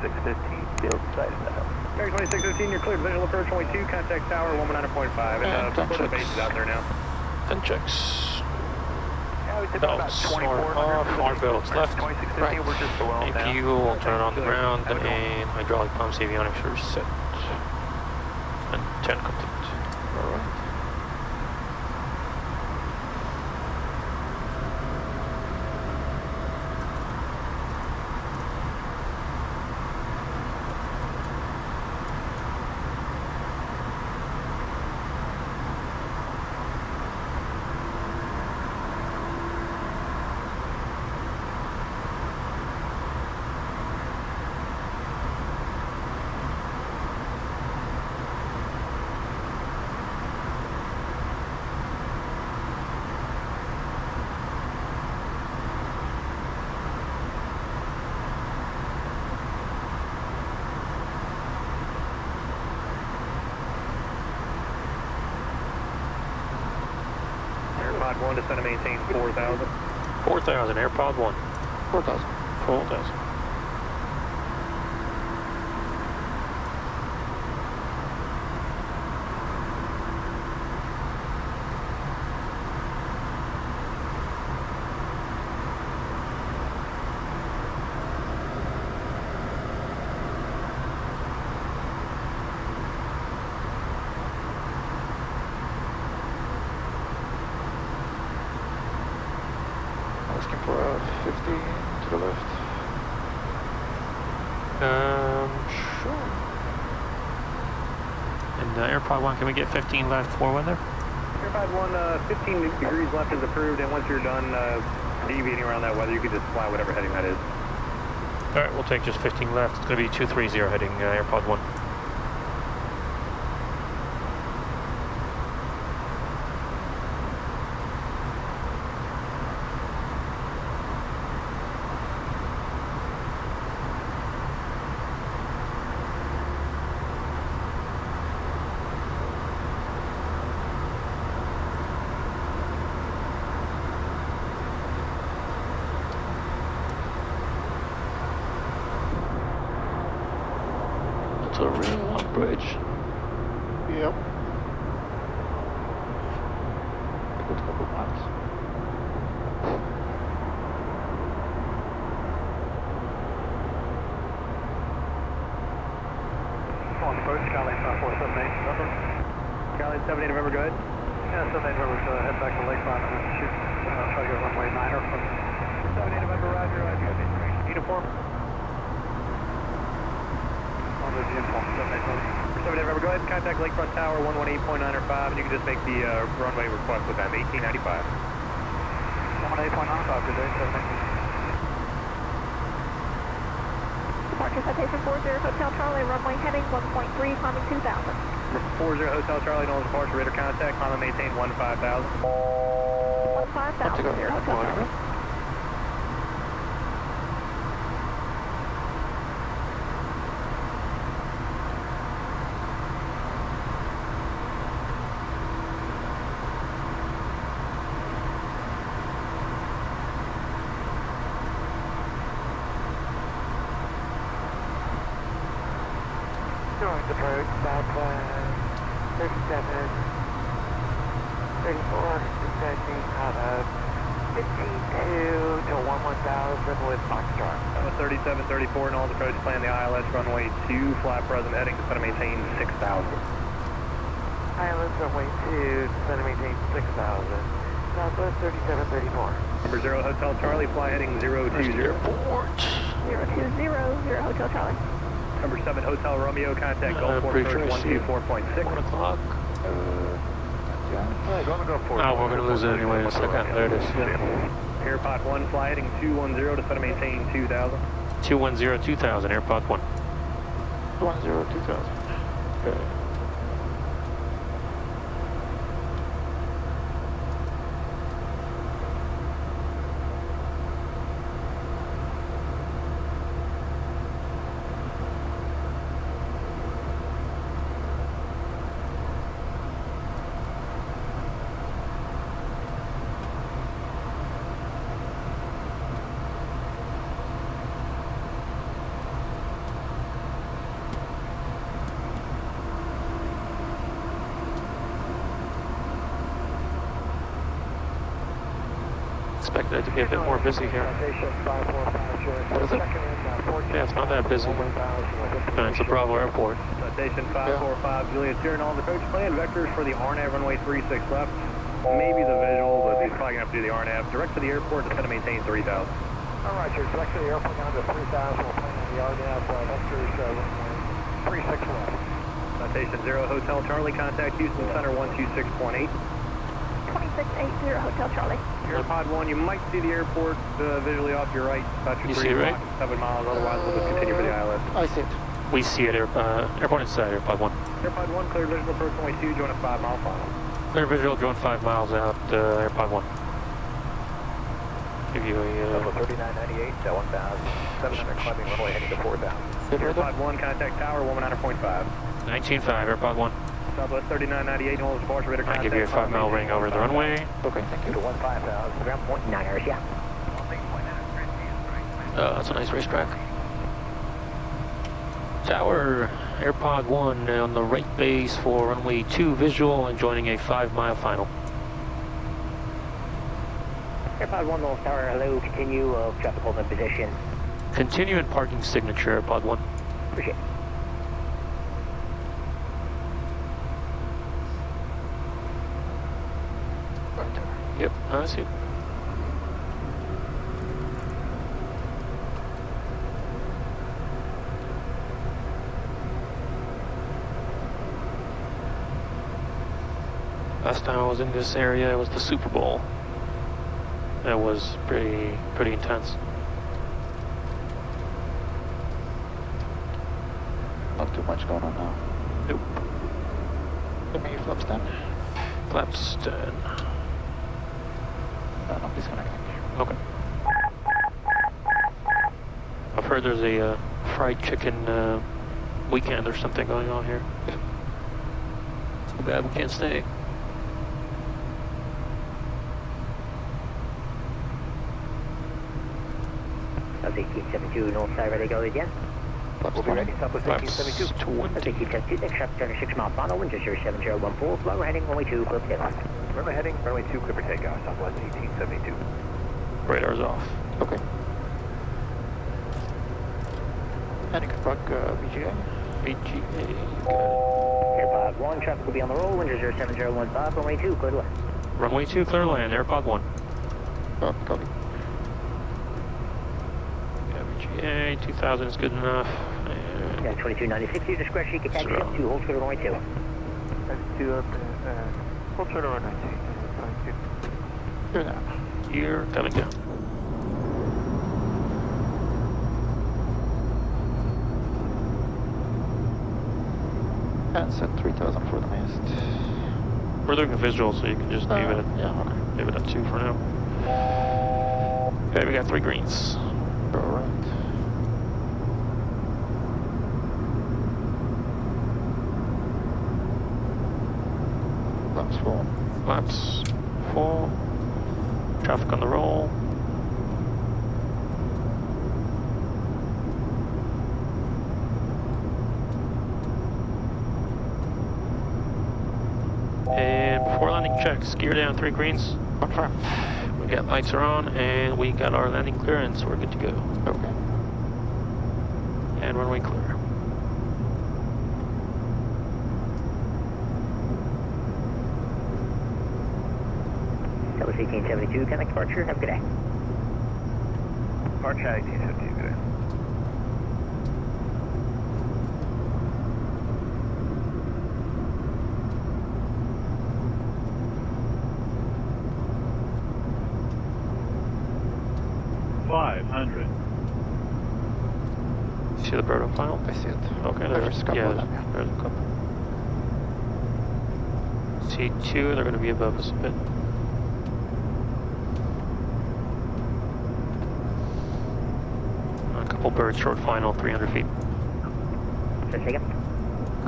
2615, field sighted now. Gary 2615, you're cleared. Visual approach only 2, contact tower 119.5. And the base is out there now. Fin checks. Yeah, we Belts are off, our belts left. Right. We're just below them now. APU will turn on the ground and hydraulic pumps, avionics are set. And 10 complete. Alright. Pod 1 to center maintain 4,000. 4,000, AirPod 1. 4,000. 4,000. Asking for a 50 to the left. Sure. And AirPod 1, can we get 15 left four-weather? Airpod 1, 15 degrees left is approved, and once you're done deviating around that weather, you can just fly whatever heading that is. Alright, we'll take just 15 left. It's going to be 230 heading AirPod 1. It's a really long bridge. Yep. A good couple miles. On approach, Charlie 5478, November. Charlie 78 November, go ahead. Yeah, 78 November, so head back to Lakefront and shoot, try to go runway 9er from 78 November, roger, uniform. On the uniform, 78 November, go ahead and contact Lakefront Tower 118.905, and you can just make the runway request with them, 1895. 118.95, good day, 78. Departure citation 40 Hotel Charlie, runway heading 1.3, climbing 2,000. 40 Hotel Charlie, no departure, radar contact, climb and maintain 15,000. 15,000, Hotel Charlie. North approach, Southwest, 37, 34, descending out of 52 to 11,000 with Foxtrot. 37, 34, Knowles approach, plan the ILS runway 2, fly present heading, to maintain 6,000. ILS runway 2, descend and maintain 6,000. Southwest 37, 34. Number 0 Hotel Charlie, fly heading 020. Airport. 020, 0 Hotel Charlie. Number 7 Hotel Romeo, contact Gulfport approach 124.6. 1 o'clock. Gonna go for it. Oh, we're going to lose it anyway in a second. There it is. Airpod 1, fly heading 210 to set and maintain 2,000. 210, 2000, AirPod 1. 10, 2000. Okay. expected it to be a bit more busy here. Yeah, it's not that busy. And it's a Bravo airport. Citation 545, Juliet, steering on the approach plan. Vectors for the RNAV runway 36 left. Maybe the visual, but he's probably going to have to do the RNAV. Direct to the airport, it's going to maintain 3,000. All right, you're direct to the airport down to 3,000. We'll plan on the RNAV vectors runway 36 left. Citation 0, Hotel Charlie, contact Houston Center 126.8. 2680 Hotel Charlie. AirPod 1, you might see the airport visually off your right. About You see it, right? 7 miles, otherwise we'll just continue for the ILS. I see it. We see it, airport inside, AirPod 1. AirPod 1, clear visual approach runway 2, join a 5 mile final. Clear visual, drone 5 miles out, AirPod 1. Give you a... 3998, 1,700 climbing runway heading to 4,000. AirPod 1, contact tower 119.5. 19.5, AirPod 1. Southwest 3998, hold departure, radar I'll contact. give you a 5 mile ring over the runway. Okay, thank you. To 15,000. Ground point 9ers, yeah. That's a nice racetrack. Tower, AirPod 1 on the right base for runway 2 visual and joining a 5 mile final. AirPod 1 North Tower, hello, continue, traffic hold in position. Continue in parking signature, AirPod 1. Appreciate it. Yep, I see. Last time I was in this area, it was the Super Bowl. That was pretty intense. Not too much going on now. Nope. Give me flaps 10. Flaps 10. I'm disconnecting. Okay. I've heard there's a fried chicken weekend or something going on here. Too bad we can't stay. That's 1872 North side, ready to go again. Flaps We'll be 20. ready, Southwest Flaps 1872. 20. That's 1872, next traffic turn 6 mile final, wind 7014, flow heading runway 2, clear for takeoff. Runway heading, runway 2, clear for takeoff. Southwest 1872. Radar's off. Okay. And you can plug VGA. VGA. AirPod 1, traffic will be on the roll, wind 7015, runway 2, clear to land. Runway 2, clear land, AirPod 1. Copy. Yeah, VGA, 2000 is good enough. Yeah, 2296, your discretion, you can taxi up to hold clear runway 2. Let's do up full turn on 19. Here now. Here, coming down. And set 3000 for the mist. We're doing a visual, so you can just leave it at, Yeah, okay. leave it at 2 for now. Okay, we got 3 greens. Alright. Flaps full. Flaps full. Traffic on the roll. And before landing checks, gear down 3 greens. Confirm. We got lights are on and we got our landing clearance. We're good to go. Okay. And runway clear. That was 1872, connect departure, have a good day. Departure 1872, good day. See the bird on final? I see it. Okay, There's a couple yeah, of them, yeah. there's a couple. C2, they're going to be above us a bit. A couple birds, short final, 300 feet. So take it.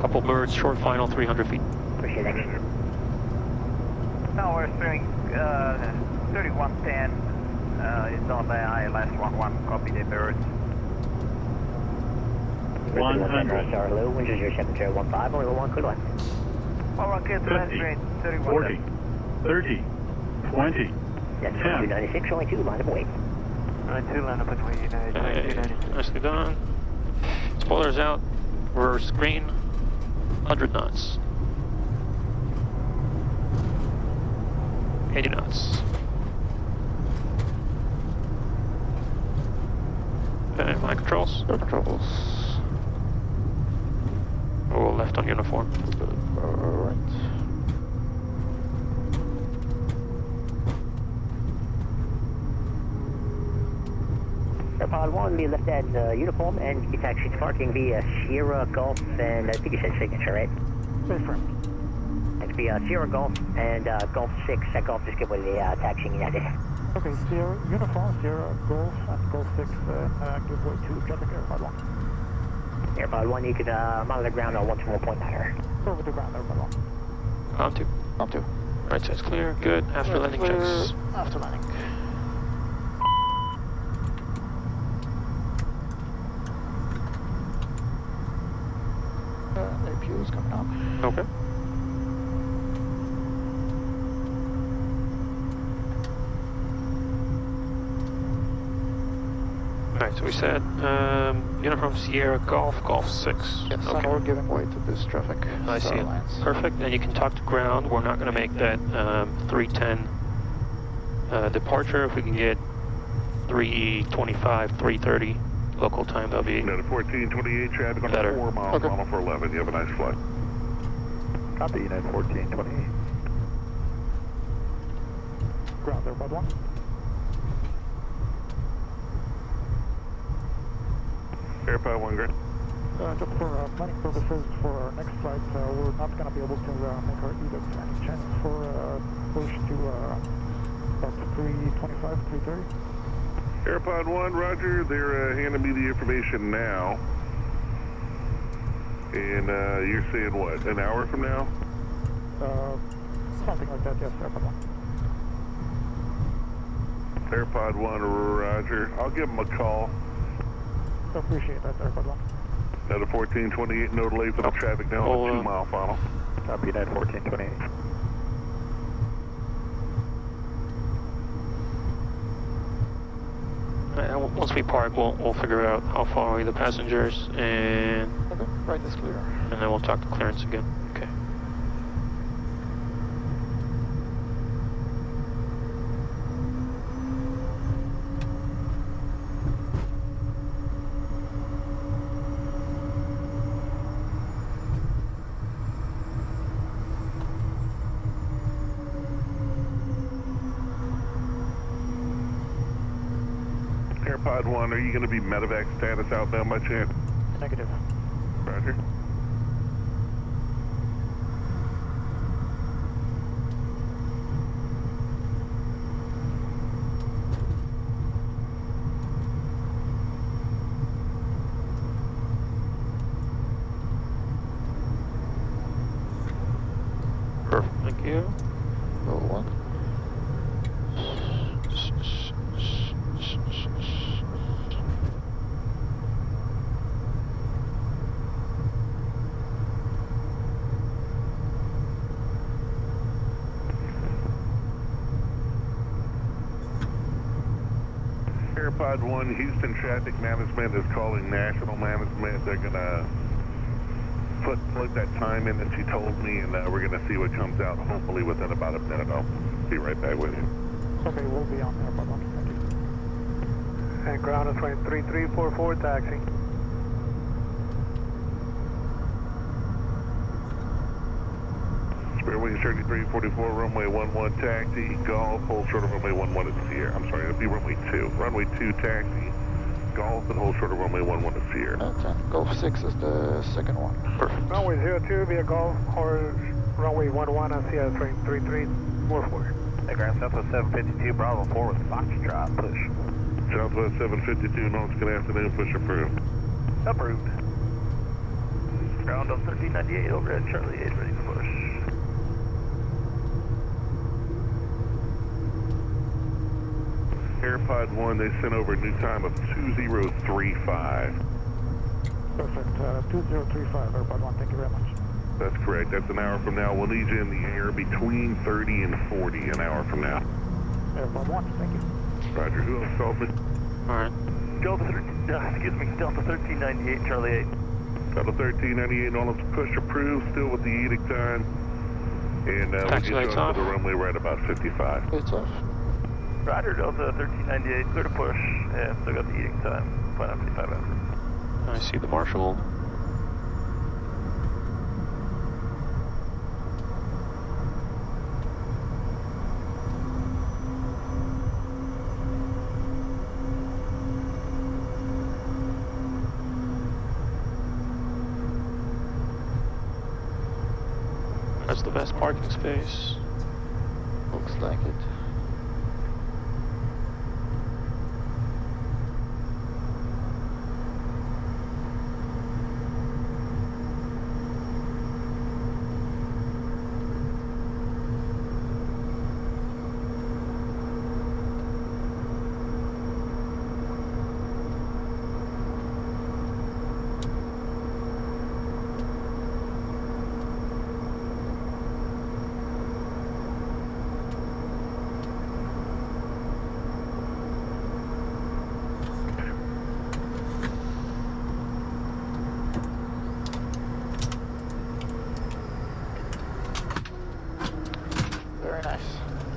Couple birds, short final, 300 feet. Appreciate it. No, we're steering 3110. It's on the ILS 11. Copy the birds. 100. North Star, hello, wind 7015, only 1 clear to land. Well, okay, the land 50, range 31. 40, 30, 20, That's 296, only 2, line up wait. 92, line up between United, 2296. Nicely done. Spoilers out. Reverse green. 100 knots. 80 knots. And my controls. Air controls. Oh, left on uniform. Alright. Airpod 1, be left at uniform, and you taxi to parking via Sierra Golf, and I think you said signature, right? Safe friend. It's via Sierra Golf and Golf 6. That Golf just give away the taxiing United. Okay, Sierra, uniform, Sierra Golf, and Golf 6, give way to traffic Airpod 1. Airpod 1, you can monitor ground on 121.9. Over to ground, Airpod 1. On 2. On 2. Right side's clear. Good. After landing checks. After landing. APU is coming up. Okay. Alright, so we said uniform Sierra Golf, Golf 6. Yes, Okay. and we're giving way to this traffic. I see it. lines. Perfect. And you can talk to ground. We're not going to make that 310 departure. If we can get 325, 330 local time, that'll be United 1428, traffic on better. 4 miles, Okay. mile for 11. You have a nice flight. Copy, United 1428. Ground, Airpod 1. Airport 1, great. Just for planning purposes for our next flight, we're not going to be able to make our EDUCs any chance for push to about 325, 330. Airpod 1, roger. They're handing me the information now. And you're saying what, an hour from now? Something like that, yes, Airpod 1. Airpod 1, roger. I'll give them a call. Appreciate that, Airpod 1. Another 1428, no delay for the traffic now on the 2 mile final. Copy, United 1428. Once we park, we'll figure out how far away the passengers, and Okay, right is clear. then we'll talk to clearance again. Okay. Airpod 1, are you going to be medevac status outbound by chance? Negative. Roger. Perfect. Thank you. Go 1. Airpod 1, Houston Traffic Management is calling National Management. They're going to plug that time in that she told me, and we're going to see what comes out, hopefully within about a minute. I'll be right back with you. Okay, we'll be on Airpod 1. Thank you. And ground is 3344, taxi. Spare wings 3344, runway 11 taxi, golf, hold short of runway 11 at Sierra. I'm sorry, it'll be runway 2. Runway 2 taxi, golf, and hold short of runway 11 at Sierra. 10. Golf 6 is the second one. Perfect. Runway 02 via Golf, or runway 11 on Sierra 3344. The ground Southwest 752, Bravo 4 with Foxtrot, push. Southwest 752, North, good afternoon, push approved. Approved. Ground on 1398, overhead Charlie 8, ready to push. Airpod 1, they sent over a new time of 2035. Perfect. 2035, Airpod 1. Thank you very much. That's correct. That's an hour from now. We'll need you in the air between 30 and 40 an hour from now. Airport 1, thank you. Roger, who else called me? Alright. Delta 1398, Charlie 8. Delta 1398, all of push approved, still with the edict time. And we'll Taxi get lights you off. to the runway right about 55. It's off. Roger, Delta 1398, clear to push, and still got the eating time. Plan on 55 after. I see the marshal. That's the best parking space. Looks like it.